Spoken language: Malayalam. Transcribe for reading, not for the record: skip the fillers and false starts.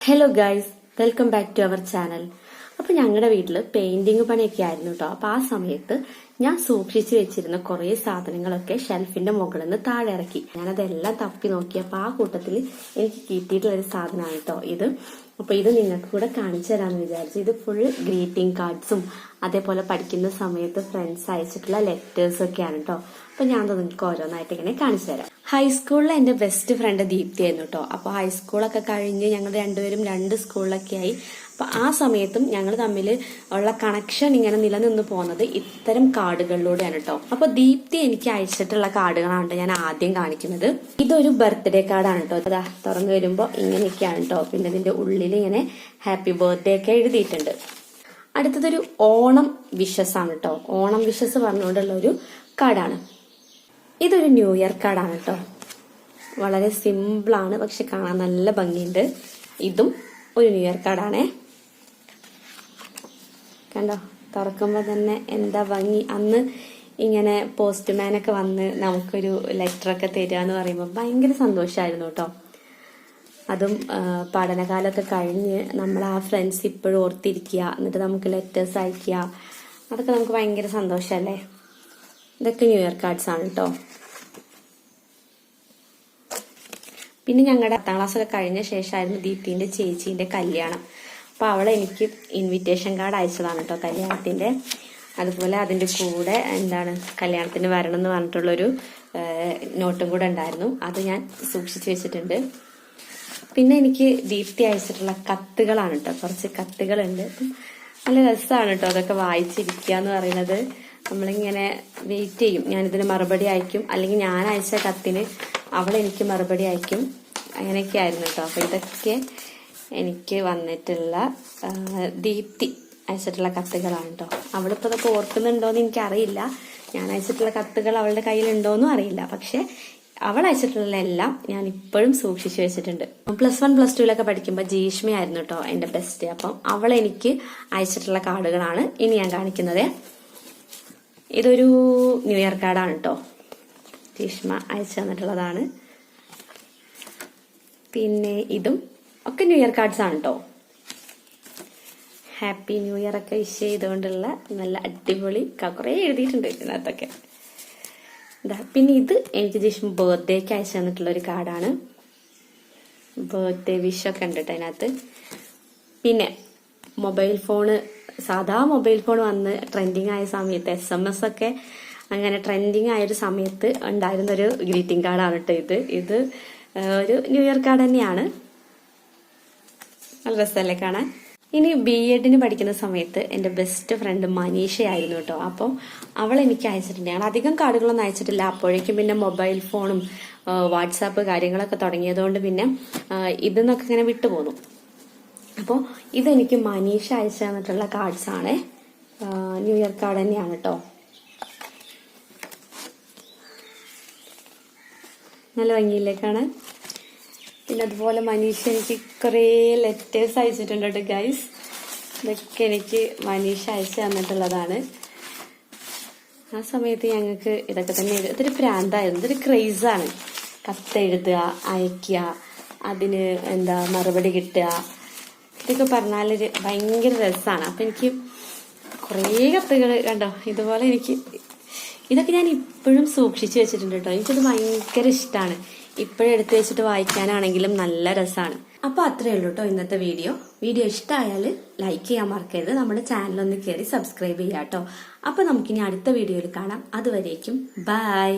Hello guys, welcome back to our channel. അപ്പൊ ഞങ്ങളുടെ വീട്ടില് പെയിന്റിംഗ് പണിയൊക്കെ ആയിരുന്നു കേട്ടോ. അപ്പൊ ആ സമയത്ത് ഞാൻ സൂക്ഷിച്ചു വെച്ചിരുന്ന കുറെ സാധനങ്ങളൊക്കെ ഷെൽഫിന്റെ മുകളിൽ നിന്ന് താഴെ ഇറക്കി. ഞാനതെല്ലാം തപ്പി നോക്കിയപ്പോ ആ കൂട്ടത്തിൽ എനിക്ക് കിട്ടിയിട്ടുള്ള ഒരു സാധനമാണ് കേട്ടോ ഇത്. അപ്പൊ ഇത് നിങ്ങൾക്ക് കൂടെ കാണിച്ചു തരാമെന്ന് വിചാരിച്ചു. ഇത് ഫുൾ ഗ്രീറ്റിംഗ് കാർഡ്സും അതേപോലെ പഠിക്കുന്ന സമയത്ത് ഫ്രണ്ട്സ് അയച്ചിട്ടുള്ള ലെറ്റേഴ്സും ഒക്കെയാണ് കേട്ടോ. അപ്പൊ ഞാൻ നിങ്ങൾക്ക് ഓരോന്നായിട്ട് ഇങ്ങനെ കാണിച്ചു തരാം. ഹൈസ്കൂളിലെ എന്റെ ബെസ്റ്റ് ഫ്രണ്ട് ദീപ്തി ആയിരുന്നു കേട്ടോ. അപ്പൊ ഹൈസ്കൂളൊക്കെ കഴിഞ്ഞ് ഞങ്ങൾ രണ്ടുപേരും രണ്ട് സ്കൂളിലൊക്കെ ആയി. അപ്പൊ ആ സമയത്തും ഞങ്ങൾ തമ്മിൽ ഉള്ള കണക്ഷൻ ഇങ്ങനെ നിലനിന്ന് പോകുന്നത് ഇത്തരം കാർഡുകളിലൂടെയാണ് കേട്ടോ. അപ്പൊ ദീപ്തി എനിക്ക് അയച്ചിട്ടുള്ള കാർഡുകളാണ് ഞാൻ ആദ്യം കാണിക്കുന്നത്. ഇതൊരു ബർത്ത്ഡേ കാർഡാണ് കേട്ടോ. അതാ തുറന്നു വരുമ്പോ ഇങ്ങനെയൊക്കെയാണ് കേട്ടോ. പിന്നെ ഇതിന്റെ ഉള്ളിൽ ഇങ്ങനെ ഹാപ്പി ബർത്ത്ഡേ ഒക്കെ എഴുതിയിട്ടുണ്ട്. അടുത്തതൊരു ഓണം വിഷസ് ആണ് കേട്ടോ. ഓണം വിഷസ് പറഞ്ഞുകൊണ്ടുള്ള ഒരു കാർഡാണ്. ഇതൊരു ന്യൂ ഇയർ കാർഡാണ് കേട്ടോ. വളരെ സിമ്പിളാണ്, പക്ഷെ കാണാൻ നല്ല ഭംഗിയുണ്ട്. ഇതും ഒരു ന്യൂ ഇയർ കാർഡാണേ. കണ്ടോ, തുറക്കുമ്പോ തന്നെ എന്താ ഭംഗി. അന്ന് ഇങ്ങനെ പോസ്റ്റ്മാനൊക്കെ വന്ന് നമുക്കൊരു ലെറ്ററൊക്കെ തരിക എന്ന് പറയുമ്പോൾ ഭയങ്കര സന്തോഷമായിരുന്നു കേട്ടോ. അതും പഠനകാലമൊക്കെ കഴിഞ്ഞ് നമ്മൾ ആ ഫ്രണ്ട്സ് ഇപ്പോഴും ഓർത്തിരിക്കുക, എന്നിട്ട് നമുക്ക് ലെറ്റേഴ്സ് അയക്കുക, അതൊക്കെ നമുക്ക് ഭയങ്കര സന്തോഷമല്ലേ. ഇതൊക്കെ ന്യൂ ഇയർ കാർഡ്സ് ആണ് കേട്ടോ. പിന്നെ ഞങ്ങളുടെ 10ാം ക്ലാസ്സൊക്കെ കഴിഞ്ഞ ശേഷമായിരുന്നു ദീപ്തിന്റെ ചേച്ചീന്റെ കല്യാണം. അപ്പൊ അവളെ എനിക്ക് ഇൻവിറ്റേഷൻ കാർഡ് അയച്ചതാണ് കേട്ടോ കല്യാണത്തിന്റെ. അതുപോലെ അതിന്റെ കൂടെ കല്യാണത്തിന് വരണം എന്ന് പറഞ്ഞിട്ടുള്ളൊരു നോട്ടും കൂടെ ഉണ്ടായിരുന്നു. അത് ഞാൻ സൂക്ഷിച്ചു വെച്ചിട്ടുണ്ട്. പിന്നെ എനിക്ക് ദീപ്തി അയച്ചിട്ടുള്ള കത്തുകളാണ് കേട്ടോ. കുറച്ച് കത്തുകളുണ്ട്. നല്ല രസമാണ് കേട്ടോ അതൊക്കെ വായിച്ചിരിക്കുക എന്ന് പറയുന്നത്. നമ്മളിങ്ങനെ വെയിറ്റ് ചെയ്യും. ഞാനിതിന് മറുപടി അയക്കും, അല്ലെങ്കിൽ ഞാൻ അയച്ച കത്തിന് അവളെനിക്ക് മറുപടി അയക്കും. അങ്ങനെയൊക്കെ ആയിരുന്നു കേട്ടോ. അപ്പൊ ഇതൊക്കെ എനിക്ക് വന്നിട്ടുള്ള ദീപ്തി അയച്ചിട്ടുള്ള കത്തുകളാണ് കേട്ടോ. അവളിപ്പോ ഇതൊക്കെ ഓർക്കുന്നുണ്ടോന്ന് എനിക്കറിയില്ല. ഞാൻ അയച്ചിട്ടുള്ള കത്തുകൾ അവളുടെ കയ്യിലുണ്ടോന്നും അറിയില്ല. പക്ഷെ അവൾ അയച്ചിട്ടുള്ള എല്ലാം ഞാൻ ഇപ്പോഴും സൂക്ഷിച്ചു വെച്ചിട്ടുണ്ട്. +1 +2 പഠിക്കുമ്പോൾ ജീഷ്മയായിരുന്നു കേട്ടോ എന്റെ ബെസ്റ്റ്. അപ്പം അവൾ എനിക്ക് അയച്ചിട്ടുള്ള കാർഡുകളാണ് ഇനി ഞാൻ കാണിക്കുന്നത്. ഇതൊരു ന്യൂ ഇയർ കാർഡാണ് കേട്ടോ. ജീഷ്മ അയച്ചു തന്നിട്ടുള്ളതാണ്. പിന്നെ ഇതും ഒക്കെ ന്യൂ ഇയർ കാർഡ്സ് ആണ് കേട്ടോ. ഹാപ്പി ന്യൂ ഇയർ ഒക്കെ വിഷ് ചെയ്തുകൊണ്ടുള്ള നല്ല അടിപൊളി കുറെ എഴുതിയിട്ടുണ്ട് ഇതിനകത്തൊക്കെ. പിന്നെ ഇത് എനിക്ക് ജീഷ്മ ബർത്ത്ഡേക്ക് അയച്ചു തന്നിട്ടുള്ള ഒരു കാർഡാണ്. ബർത്ത്ഡേ വിഷ് ഒക്കെ ഉണ്ട് കേട്ടോ അതിനകത്ത്. പിന്നെ മൊബൈൽ ഫോണ്, സാധാ മൊബൈൽ ഫോൺ വന്ന് ട്രെൻഡിങ് ആയ സമയത്ത് SMS ഒക്കെ അങ്ങനെ ട്രെൻഡിങ് ആയൊരു സമയത്ത് ഉണ്ടായിരുന്നൊരു ഗ്രീറ്റിംഗ് കാർഡാണ് കേട്ടോ ഇത്. ഒരു ന്യൂ ഇയർ കാർഡ് തന്നെയാണ്. നല്ല രസമല്ലേ കാണാൻ. ഇനി B.Ed പഠിക്കുന്ന സമയത്ത് എന്റെ ബെസ്റ്റ് ഫ്രണ്ട് മനീഷയായിരുന്നു കേട്ടോ. അപ്പം അവൾ എനിക്ക് അയച്ചിട്ടുണ്ട്. ഞാൻ അധികം കാർഡുകളൊന്നും അയച്ചിട്ടില്ല. അപ്പോഴേക്കും പിന്നെ മൊബൈൽ ഫോണും വാട്സാപ്പ് കാര്യങ്ങളൊക്കെ തുടങ്ങിയതുകൊണ്ട് പിന്നെ ഇതെന്നൊക്കെ ഇങ്ങനെ വിട്ടുപോന്നു. അപ്പോൾ ഇതെനിക്ക് മനീഷ അയച്ചു തന്നിട്ടുള്ള കാർഡ്സ് ആണ്. ന്യൂ ഇയർ കാർഡ് തന്നെയാണ് കേട്ടോ. നല്ല ഭംഗിയില്ലേ കാണാൻ. പിന്നെ അതുപോലെ മനീഷ എനിക്ക് കുറേ ലെറ്റേഴ്സ് അയച്ചിട്ടുണ്ട് കേട്ടോ ഗൈസ്. ഇതൊക്കെ എനിക്ക് മനീഷ അയച്ചു തന്നിട്ടുള്ളതാണ്. ആ സമയത്ത് ഞങ്ങൾക്ക് ഇതൊക്കെ തന്നെ, ഇതൊരു പ്രാന്തായിരുന്നു, ഇതൊരു ക്രേസാണ്. കത്തെഴുതുക, അയക്കുക, അതിന് മറുപടി കിട്ടുക, ഇതൊക്കെ പറഞ്ഞാലൊരു ഭയങ്കര രസമാണ്. അപ്പൊ എനിക്ക് കുറേ കത്തുകൾ കണ്ടോ ഇതുപോലെ ഇതൊക്കെ ഞാൻ ഇപ്പോഴും സൂക്ഷിച്ചു വെച്ചിട്ടുണ്ട് കേട്ടോ. എനിക്കത് ഭയങ്കര ഇഷ്ടമാണ്. ഇപ്പോഴും എടുത്തു വെച്ചിട്ട് വായിക്കാനാണെങ്കിലും നല്ല രസമാണ്. അപ്പൊ അത്രയേ ഉള്ളൂ കേട്ടോ ഇന്നത്തെ വീഡിയോ. ഇഷ്ടമായാൽ ലൈക്ക് ചെയ്യാൻ മറക്കരുത്. നമ്മുടെ ചാനലൊന്ന് കയറി സബ്സ്ക്രൈബ് ചെയ്യാം കേട്ടോ. അപ്പൊ നമുക്കിനി അടുത്ത വീഡിയോയിൽ കാണാം. അതുവരേക്കും ബൈ.